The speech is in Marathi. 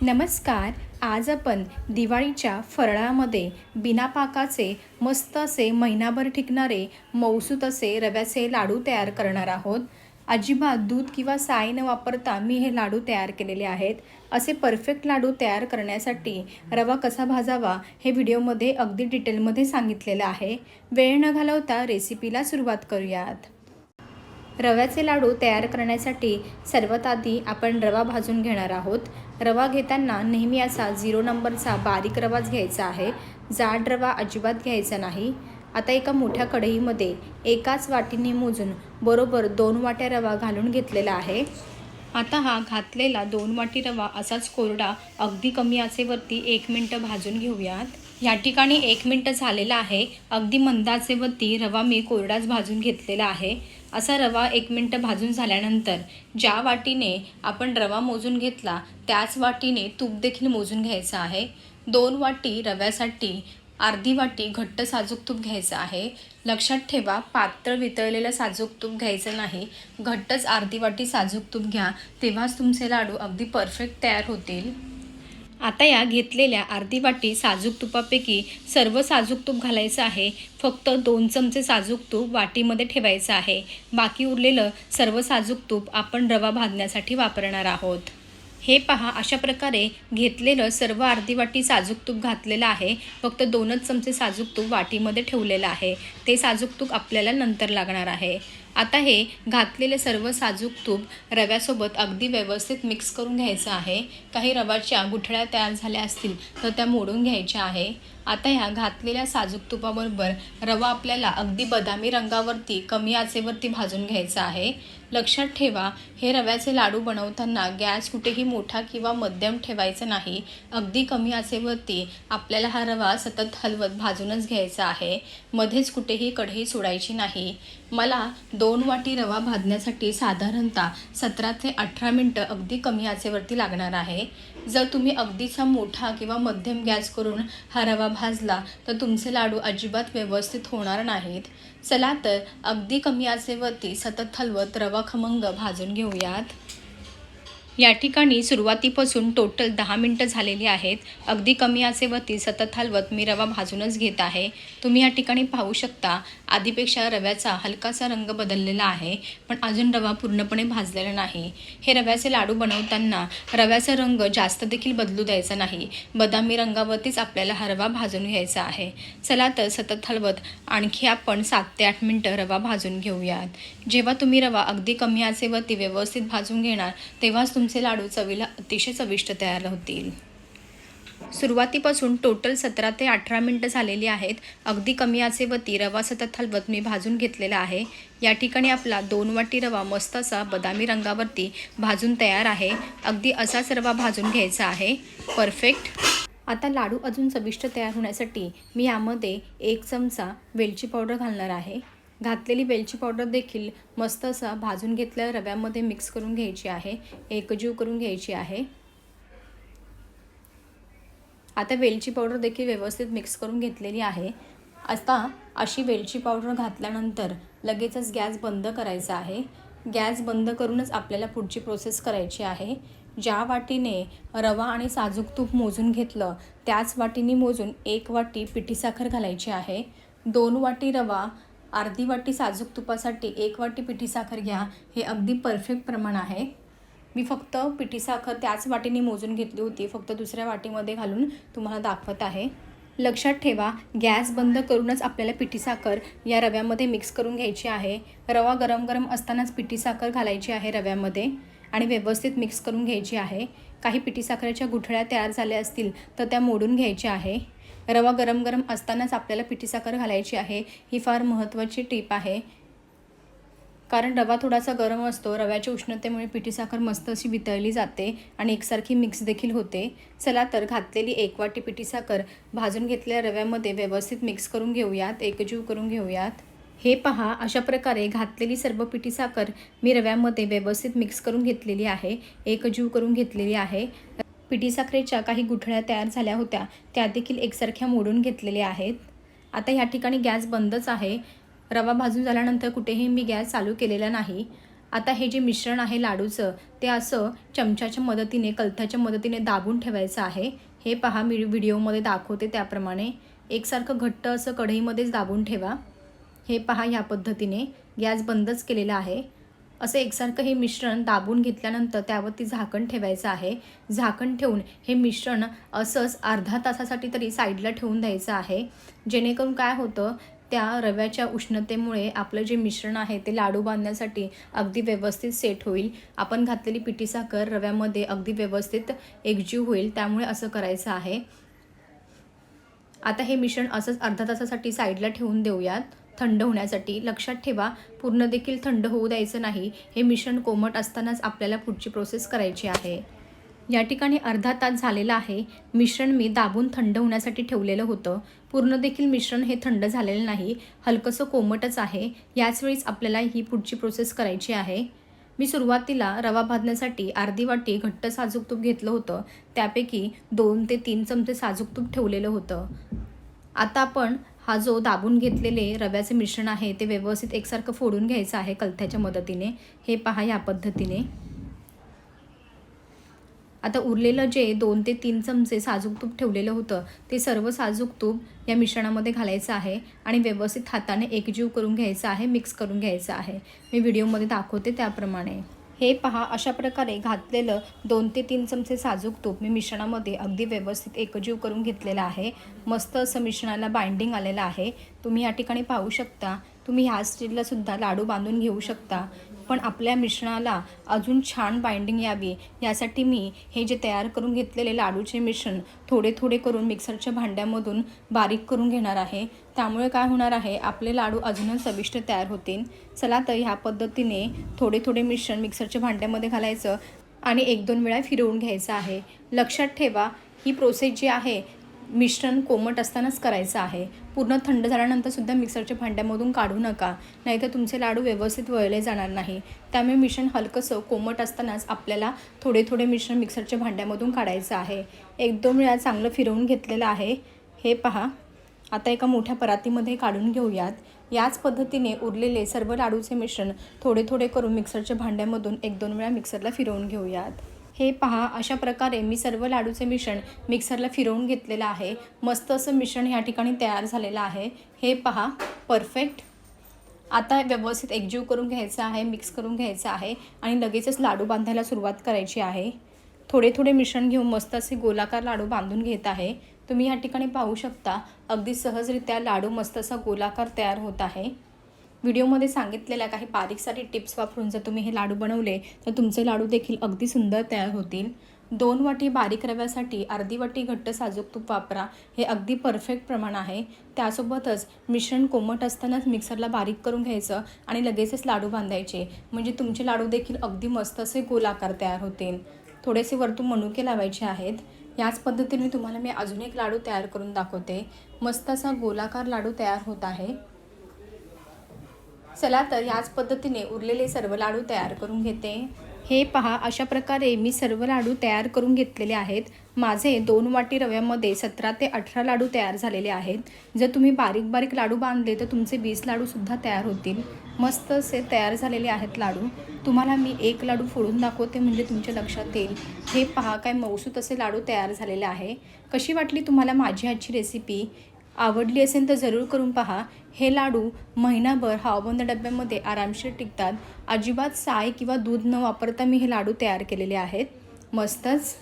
नमस्कार. आज आपण दिवाळीच्या फराळामध्ये बिना पाकाचे मस्त असे महिनाभर टिकणारे मऊसूत असे रव्याचे लाडू तयार करणार आहोत. अजिबात दूध किंवा साय न वापरता मी हे लाडू तयार केलेले आहेत. असे परफेक्ट लाडू तयार करण्यासाठी रवा कसा भाजावा हे व्हिडिओमध्ये अगदी डिटेलमध्ये सांगितलेलं आहे. वेळ न घालवता रेसिपीला सुरुवात करूयात. रव्याचे लाडू तयार करण्यासाठी सर्वात आधी आपण रवा भाजून घेणार आहोत. रवा घेताना नेहमी असा 0 नंबरचा बारीक रवाच घ्यायचा आहे. जाड रवा अजिबात घ्यायचा नाही. आता एका मोठ्या कढईमध्ये एकाच वाटीने मोजून बरोबर 2 वाट्या रवा घालून घेतलेला आहे. आता हा घातलेला 2 वाटी रवा असाच कोरडा अगदी कमी आचेवरती 1 मिनिट भाजून घेऊयात. या ठिकाणी 1 मिनिट झालेला आहे. अगदी मंद आचेवरती रवा मी कोरडाच भाजून घेतलेला आहे. असा रवा 1 मिनिट भाजून झाल्यानंतर ज्या वाटीने आपण रवा मोजून घेतला त्याच वाटीने तूप देखील मोजून घ्यायचं आहे. 2 वाटी रव्यासाठी अर्धी वाटी घट्ट साजूक तूप घ्यायचं आहे. लक्षात ठेवा, पातळ वितळलेलं साजूक तूप घ्यायचं नाही. घट्टच अर्धी वाटी साजूक तूप घ्या, तेव्हाच तुमचे लाडू अगदी परफेक्ट तयार होतील. आता या घेतलेल्या अर्धी वाटी साजूक तुपापैकी सर्व साजूक तूप घालायचं आहे. फक्त 2 चमचे साजूक तूप वाटीमध्ये ठेवायचं आहे. बाकी उरलेलं सर्व साजूक तूप आपण रवा भाजण्यासाठी वापरणार आहोत. हे पहा, अशा प्रकारे घेतलेलं सर्व अर्धी वाटी साजूक तूप घातलेलं आहे. फक्त 2च चमचे साजूक तूप वाटीमध्ये ठेवलेलं आहे. ते साजूक तूप आपल्याला नंतर लागणार आहे. आता हे घातलेले सर्व साजूक तूप रव्यासोबत अगदी व्यवस्थित मिक्स करून घ्यायचं आहे. काही रव्याच्या गुठळ्या तयार झाल्या असतील तर त्या मोडून घ्यायच्या आहे. आता ह्या घातलेल्या साजूक तुपाबरोबर रवा आपल्याला अगदी बदामी रंगावरती कमी आचेवरती भाजून घ्यायचा आहे. लक्षात ठेवा, हे रव्याचे लाडू बनवताना गॅस कुठेही मोठा किंवा मध्यम ठेवायचा नाही. अगदी कमी आचेवरती आपल्याला हा रवा सतत हलवत भाजूनच घ्यायचा आहे. मध्येच कुठेही कढई सोडायची नाही. मला 2 वाटी रवा भाजण्यासाठी साधारणतः 17 ते 18 मिनटं अगदी कमी आचेवरती लागणार आहे. जर तुम्ही अगदीचा मोठा किंवा मध्यम गॅस करून हा रवा भाजला तर तुमचे लाडू अजिबात व्यवस्थित होणार नाहीत. चला तर अगदी कमी आचेवरती सतत हलवत रवा खमंग भाजून घेऊयात. या ठिकाणी सुरुवातीपासून टोटल 10 मिनटं झालेली आहेत. अगदी कमी आचेवरती सतत हलवत मी रवा भाजूनच घेत आहे. तुम्ही या ठिकाणी पाहू शकता, आधीपेक्षा रव्याचा हलकासा रंग बदललेला आहे, पण अजून रवा पूर्णपणे भाजलेला नाही. हे रव्याचे लाडू बनवताना रव्याचा रंग जास्त देखील बदलू द्यायचा नाही. बदामी रंगावरतीच आपल्याला हा रवा भाजून घ्यायचा आहे. चला तर सतत हलवत आणखी आपण 7 ते 8 मिनटं रवा भाजून घेऊयात. जेव्हा तुम्ही रवा अगदी कमी आचेवरती व्यवस्थित भाजून घेणार तेव्हाच तुमचे लाडू चवीला अतिशय चविष्ट तयार होतील. सुरुवातीपासून टोटल 17 ते 18 मिनटं झालेली आहेत. अगदी कमी आचेवरती रवा सतत हलवत मी भाजून घेतलेला आहे. या ठिकाणी आपला 2 वाटी रवा मस्त असा बदामी रंगावरती भाजून तयार आहे. अगदी असाच रवा भाजून घ्यायचा आहे. परफेक्ट. आता लाडू अजून चविष्ट तयार होण्यासाठी मी यामध्ये 1 चमचा वेलची पावडर घालणार आहे. घातलेली वेलची पावडर देखील मस्त असा भाजून घेतलेल्या रव्यामध्ये मिक्स करून घ्यायची आहे. एकजीव करून घ्यायची आहे. आता वेलची पावडर देखील व्यवस्थित मिक्स करून घेतलेली आहे. आता अशी वेलची पावडर घातल्यानंतर लगेचच गॅस बंद करायचा आहे. गॅस बंद करूनच आपल्याला पुढची प्रोसेस करायची आहे. ज्या वाटीने रवा आणि साजूक तूप मोजून घेतलं त्याच वाटीने मोजून 1 वाटी पिठी साखर घालायची आहे. 2 वाटी रवा, अर्धी वाटी साजूक तुपासाठी 1 वाटी पिठी साखर घ्या. हे अगदी परफेक्ट प्रमाण आहे. मी फक्त पिठी साखर त्याच वाटीने मोजून घेतली होती, फक्त दुसऱ्या वाटीमध्ये घालून तुम्हाला दाखवत आहे. लक्षात ठेवा, गॅस बंद करूनच आपल्याला पिठी साखर या रव्यामध्ये मिक्स करून घ्यायची आहे. रवा गरम गरम असतानाच पिठी साखर घालायची आहे रव्यामध्ये आणि व्यवस्थित मिक्स करून घ्यायची आहे. काही पिठी साखरेच्या गुठळ्या तयार झाल्या असतील तर त्या मोडून घ्यायच्या आहे. रवा गरम गरम असतानाच आपल्याला पिठी साखर घालायची आहे. ही फार महत्त्वाची टीप आहे, कारण रवा थोडासा गरम असतो. रव्याच्या उष्णतेमुळे पिठी साखर मस्त अशी वितळली जाते आणि एकसारखी मिक्स देखील होते. चला तर घातलेली 1 वाटी पिठी साखर भाजून घेतलेल्या रव्यामध्ये व्यवस्थित मिक्स करून घेऊयात, एकजीव करून घेऊयात. हे पहा, अशा प्रकारे घातलेली सर्व पिठी साखर मी रव्यामध्ये व्यवस्थित मिक्स करून घेतलेली आहे, एकजीव करून घेतलेली आहे. पिठी साखरेच्या काही गुठळ्या तयार झाल्या होत्या त्या देखील एकसारख्या मोडून घेतलेल्या आहेत. आता या ठिकाणी गॅस बंदच आहे. रवा भाजून झाल्यानंतर कुठेही मी गॅस चालू केलेला नाही. आता हे जे मिश्रण आहे लाडूचं ते असं चमच्याच्या मदतीने कलथाच्या मदतीने दाबून ठेवायचं आहे। हे पहा मी व्हिडिओमध्ये दाखवते त्याप्रमाणे एकसारखं घट्ट असं कढईमध्येच दाबून ठेवा। हे पहा ह्या पद्धतीने गॅस बंदच केलेला आहे। असं एकसारखं हे मिश्रण दाबून घेतल्यानंतर त्यावरती झाकण ठेवायचं आहे। झाकण ठेवून हे मिश्रण असंच अर्धा तासासाठी तरी साईडला ठेवून द्यायचं आहे, जेणेकरून काय होतं त्या रव्याच्या उष्णतेमुळे आपलं जे मिश्रण आहे ते लाडू बांधण्यासाठी अगदी व्यवस्थित सेट होईल। आपण घातलेली पिठी साखर रव्यामध्ये अगदी व्यवस्थित एकजीव होईल, त्यामुळे असं करायचं आहे। आता हे मिश्रण असंच अर्धा तासासाठी साईडला ठेवून देऊयात थंड होण्यासाठी। लक्षात ठेवा पूर्ण देखील थंड होऊ द्यायचं नाही, हे मिश्रण कोमट असतानाच आपल्याला पुढची प्रोसेस करायची आहे। या ठिकाणी अर्धा तास झालेला आहे। मिश्रण मी दाबून थंड होण्यासाठी ठेवलेलं होतं। पूर्ण देखील मिश्रण हे थंड झालेलं नाही, हलकंसं कोमटच आहे। याच वेळीच आपल्याला ही पुढची प्रोसेस करायची आहे। मी सुरुवातीला रवा भाजण्यासाठी अर्धी वाटी घट्ट साजूक तूप घेतलं होतं, त्यापैकी 2 ते 3 चमचे साजूक तूप ठेवलेलं होतं। आता आपण हा जो दाबून घेतलेले रव्याचे मिश्रण आहे ते व्यवस्थित एकसारखं फोडून घ्यायचं आहे कलथ्याच्या मदतीने। हे पहा या पद्धतीने। आता उरलेलं जे 2 ते 3 चमचे साजूक तूप ठेवलेलं होतं ते सर्व साजूक तूप या मिश्रणामध्ये घालायचं आहे आणि व्यवस्थित हाताने एकजीव करून घ्यायचं आहे, मिक्स करून घ्यायचं आहे। मी व्हिडिओमध्ये दाखवते त्याप्रमाणे। हे पहा अशा प्रकारे घातलेलं 2 ते 3 चमचे साजूक तूप मी मिश्रणामध्ये अगदी व्यवस्थित एकजीव करून घेतलेलं आहे। मस्त असं मिश्रणाला बाइंडिंग आलेलं आहे। तुम्ही या ठिकाणी पाहू शकता। तुम्ही ह्या स्टेजला सुद्धा लाडू बांधून घेऊ शकता, पण आपल्या मिश्रणाला अजून छान बाइंडिंग यावी यासाठी मी हे जे तयार करून घेतलेले लाडूचे मिश्रण थोडे थोडे करून मिक्सरच्या भांड्यामधून बारीक करून घेणार आहे। त्यामुळे काय होणार आहे, आपले लाडू अजूनच चविष्ट तयार होतील। चला तर ह्या पद्धतीने थोडे थोडे मिश्रण मिक्सरच्या भांड्यामध्ये घालायचं आणि 1-2 वेळा फिरवून घ्यायचं आहे। लक्षात ठेवा ही प्रोसेस जी आहे मिश्रण कोमट असतानाच करायचं आहे। पूर्ण थंड झाल्यानंतर सुद्धा मिक्सरच्या भांड्यामधून काढू नका, नाहीतर तुमचे लाडू व्यवस्थित वळले जाणार नाही। त्यामुळे मिश्रण हलकंसं कोमट असतानाच आपल्याला थोडे थोडे मिश्रण मिक्सरच्या भांड्यामधून काढायचं आहे। 1-2 वेळा चांगलं फिरवून घेतलेलं आहे। हे पहा आता एका मोठ्या परातीमध्ये काढून घेऊयात। याच पद्धतीने उरलेले सर्व लाडूचे मिश्रण थोडे थोडे करून मिक्सरच्या भांड्यामधून 1-2 वेळा मिक्सरला फिरवून घेऊयात। हे पहा अशा प्रकारे मी सर्व लाडूचे मिश्रण मिक्सरला फिरवून घेतलेलं आहे। मस्त असं मिश्रण या ठिकाणी तयार झालेलं आहे। हे पहा परफेक्ट। आता व्यवस्थित एकजीव करून घ्यायचं आहे, मिक्स करून घ्यायचं आहे आणि लगेचच लाडू बांधायला सुरुवात करायची आहे। थोडे थोडे मिश्रण घेऊन मस्त असे गोलाकार लाडू बांधून घेत आहे। तुम्ही या ठिकाणी पाहू शकता अगदी सहजरित्या लाडू मस्त असा गोलाकार तयार होत आहे। व्हिडिओमध्ये सांगितलेल्या काही बारीकसारी टिप्स वापरून जर तुम्ही हे लाडू बनवले तर तुमचे लाडू देखील अगदी सुंदर तयार होतील। 2 वाटी बारीक रव्यासाठी अर्धी वाटी घट्ट साजूक तूप वापरा, हे अगदी परफेक्ट प्रमाण आहे। त्यासोबतच मिश्रण कोमट असतानाच मिक्सरला बारीक करून घ्यायचं आणि लगेचच लाडू बांधायचे, म्हणजे तुमचे लाडू देखील अगदी मस्त असे गोलाकार तयार होतील। थोडेसे वरतून मनुके लावायचे आहेत। याच पद्धतीने तुम्हाला मी अजून एक लाडू तयार करून दाखवते। मस्त असा गोलाकार लाडू तयार होत आहे। चला तर याच पद्धतीने उरलेले सर्व लाडू तयार करून घेते। हे पहा अशा प्रकारे मी सर्व लाडू तयार करून घेतलेले आहेत। माझे 2 वाटी रव्यामध्ये 17 ते 18 लाडू तयार झालेले आहेत। जर तुम्ही बारीक बारीक लाडू बांधले तर तुमचे 20 लाडूसुद्धा तयार होतील। मस्त असे तयार झालेले आहेत लाडू। तुम्हाला मी एक लाडू फोडून दाखवते म्हणजे तुमच्या लक्षात येईल। हे पहा काय मऊसूत असे लाडू तयार झालेले आहे। कशी वाटली तुम्हाला माझी आजची रेसिपी? आवडली असेल तर जरूर करून पहा। हे लाडू महिनाभर हवाबंद डब्यामध्ये आरामशीर टिकतात। अजिबात साय किंवा दूध न वापरता मी हे लाडू तयार केलेले आहेत। मस्तच।